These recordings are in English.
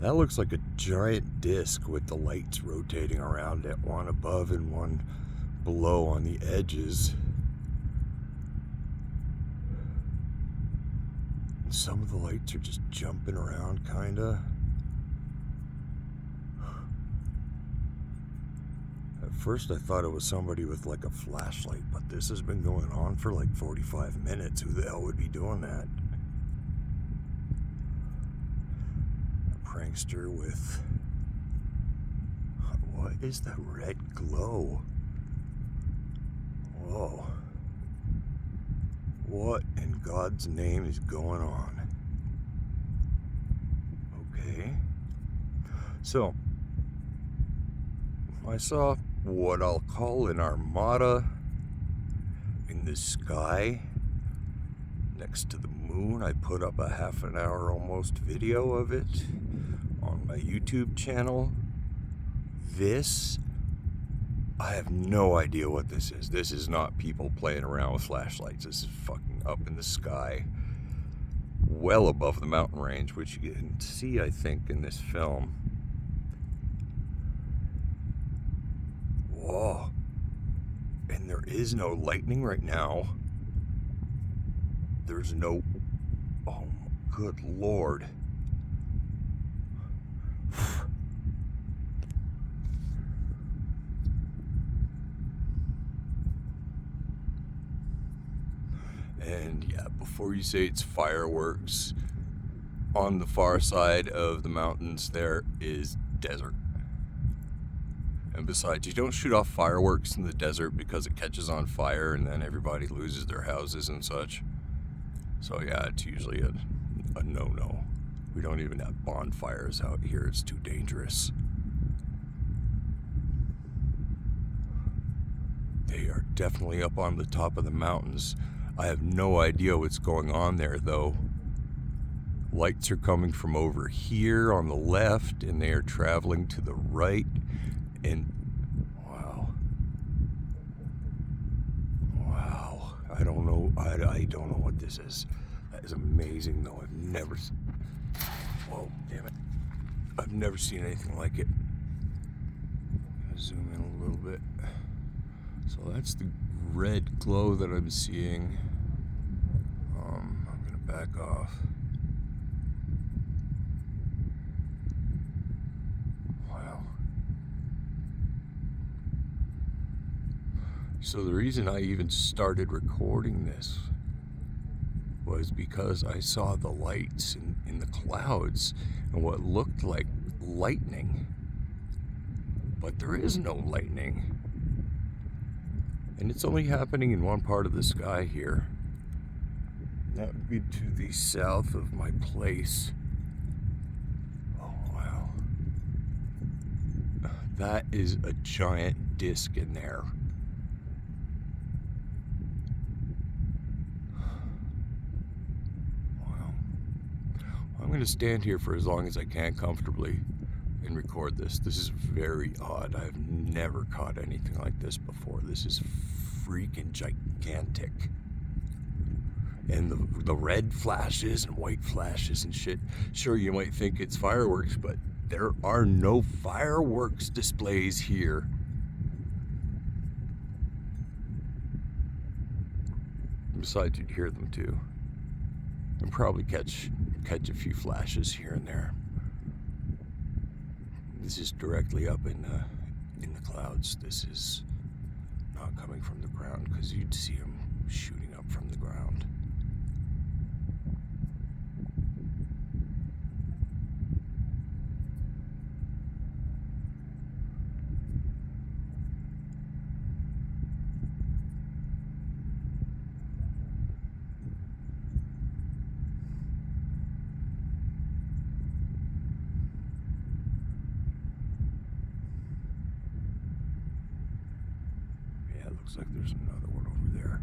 That looks like a giant disc with the lights rotating around it, one above and one below on the edges. Some of the lights are just jumping around, kinda. At first I thought it was somebody with like a flashlight, but this has been going on for like 45 minutes. Who the hell would be doing that? A prankster with... What is that red glow? Whoa. What in God's name is going on? Okay. So, I saw what I'll call an armada in the sky next to the moon. I put up a half an hour almost video of it on my YouTube channel. This, I have no idea what this is. This is not people playing around with flashlights. This is fucking up in the sky, well above the mountain range, which you can see, I think, in this film. Whoa. And there is no lightning right now. There's no... Oh, good Lord. And yeah, before you say it's fireworks, on the far side of the mountains there is desert. And besides, you don't shoot off fireworks in the desert because it catches on fire and then everybody loses their houses and such. So yeah, it's usually a no-no. We don't even have bonfires out here. It's too dangerous. They are definitely up on the top of the mountains. I have no idea what's going on there, though. Lights are coming from over here on the left, and they are traveling to the right. And wow, I don't know. I don't know what this is. That is amazing, though. I've never. Whoa, damn it! I've never seen anything like it. I'm gonna zoom in a little bit. So that's the red glow that I'm seeing. I'm gonna back off. Wow. So the reason I even started recording this was because I saw the lights in the clouds and what looked like lightning. But there is no lightning. And it's only happening in one part of the sky here. That would be to the south of my place. Oh, wow. That is a giant disc in there. Wow. I'm going to stand here for as long as I can comfortably and record this. This is very odd. I've never caught anything like this before. This is freaking gigantic. And the red flashes and white flashes and shit. Sure, you might think it's fireworks, but there are no fireworks displays here. Besides, you'd hear them too. And probably catch a few flashes here and there. This is directly up in the clouds. This is not coming from the ground because you'd see them shooting up from the ground. Looks like there's another one over there.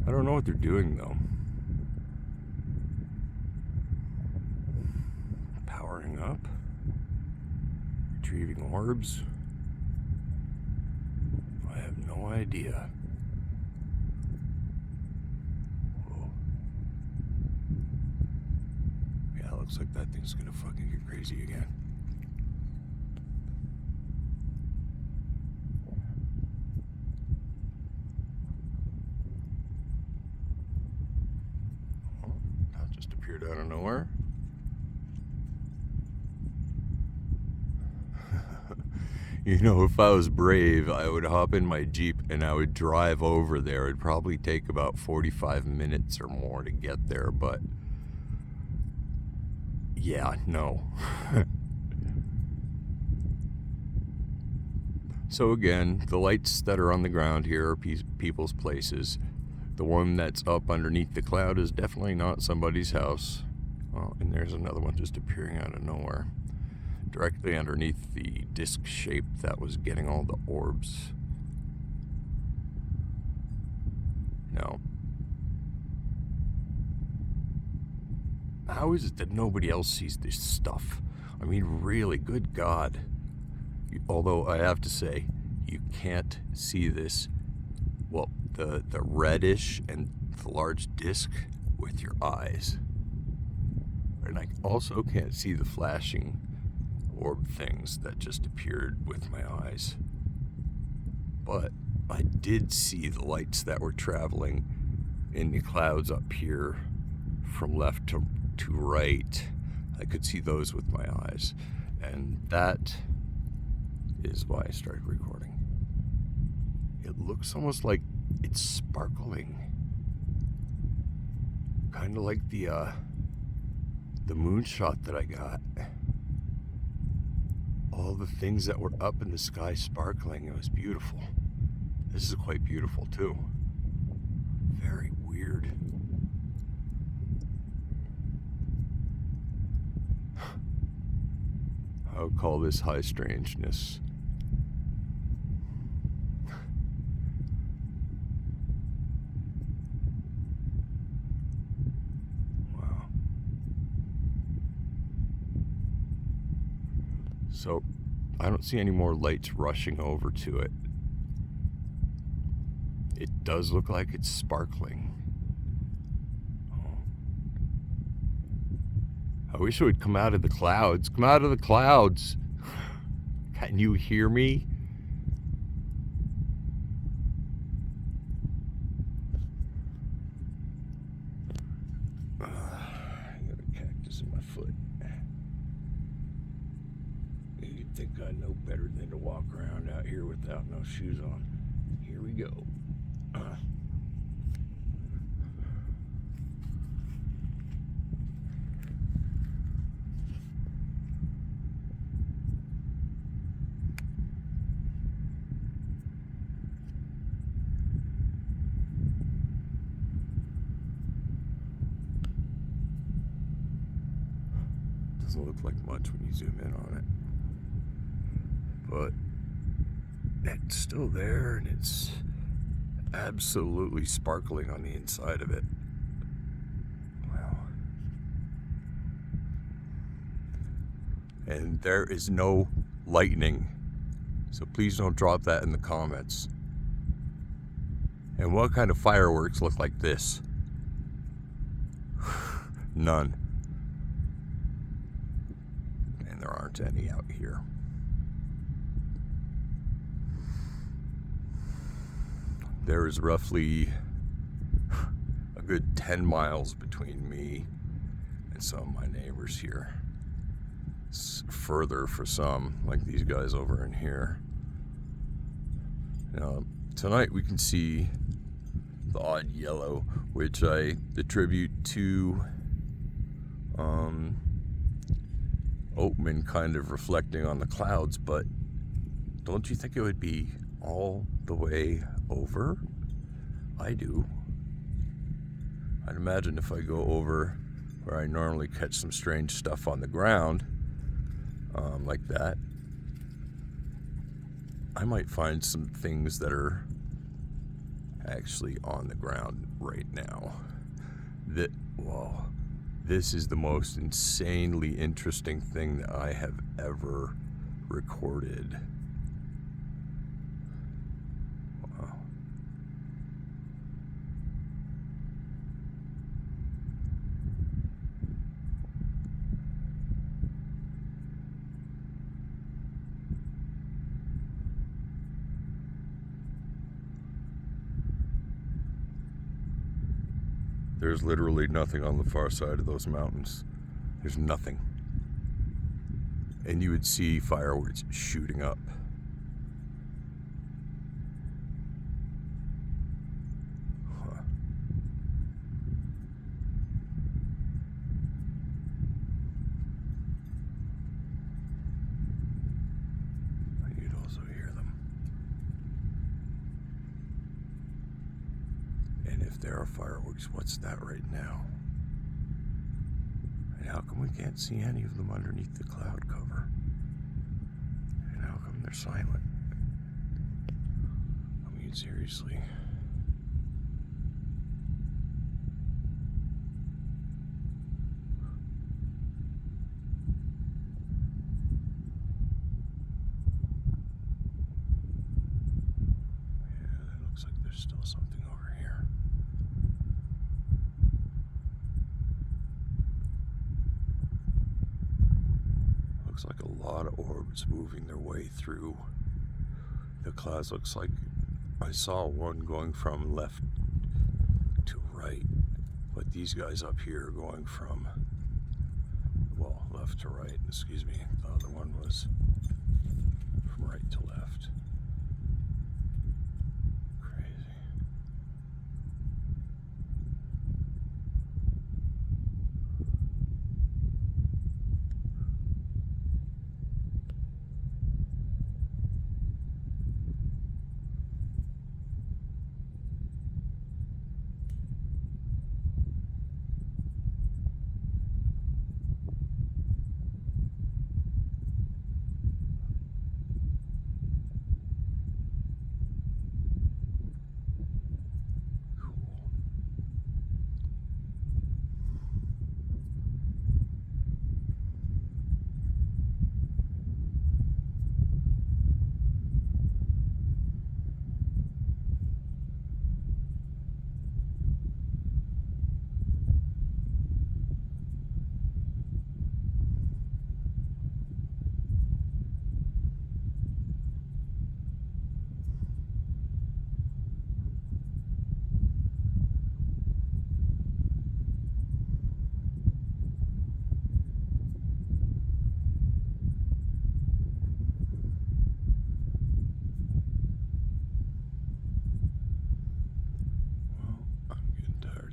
I don't know what they're doing, though. Powering up. Retrieving orbs. I have no idea. Whoa. Yeah, looks like that thing's gonna fucking get crazy again. You know, if I was brave, I would hop in my Jeep and I would drive over there. It'd probably take about 45 minutes or more to get there, but yeah, no. So again, the lights that are on the ground here are people's places. The one that's up underneath the cloud is definitely not somebody's house. Oh, and there's another one just appearing out of nowhere, directly underneath the disc shape that was getting all the orbs. Now, how is it that nobody else sees this stuff? I mean, really, good God. Although I have to say, you can't see this, well, the reddish and the large disc with your eyes. And I also can't see the flashing orb things that just appeared with my eyes. But I did see the lights that were traveling in the clouds up here from left to right. I could see those with my eyes. And that is why I started recording. It looks almost like it's sparkling. Kind of like the moonshot that I got. All the things that were up in the sky sparkling. It was beautiful. This is quite beautiful too. Very weird. I would call this high strangeness. Wow. So, I don't see any more lights rushing over to it. It does look like it's sparkling. I wish it would come out of the clouds. Come out of the clouds. Can you hear me? I got a cactus in my foot. You'd think I know better than to walk around out here without no shoes on. Here we go. Doesn't look like much when you zoom in on it, but it's still there and it's absolutely sparkling on the inside of it. Wow. And there is no lightning, so please don't drop that in the comments. And what kind of fireworks look like this? None. And there aren't any out here. There is roughly a good 10 miles between me and some of my neighbors here. It's further for some, like these guys over in here. Now, tonight we can see the odd yellow, which I attribute to Oatman kind of reflecting on the clouds, but don't you think it would be all the way over? I do. I'd imagine if I go over where I normally catch some strange stuff on the ground, like that, I might find some things that are actually on the ground right now. Whoa, this is the most insanely interesting thing that I have ever recorded. Wow. There's literally nothing on the far side of those mountains. There's nothing. And you would see fireworks shooting up. if there are fireworks, what's that right now? And how come we can't see any of them underneath the cloud cover? And how come they're silent? I mean, seriously. Looks like there's still something over here. Looks like a lot of orbs moving their way through the clouds. Looks like I saw one going from left to right, but these guys up here are going from, well, left to right, excuse me. The other one was from right to left.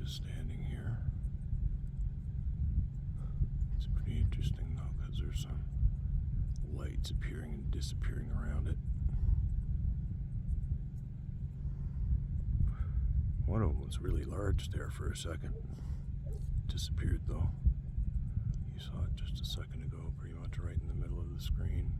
Standing here. It's pretty interesting though, because there's some lights appearing and disappearing around it. One of them was really large there for a second. Disappeared though. You saw it just a second ago, pretty much right in the middle of the screen.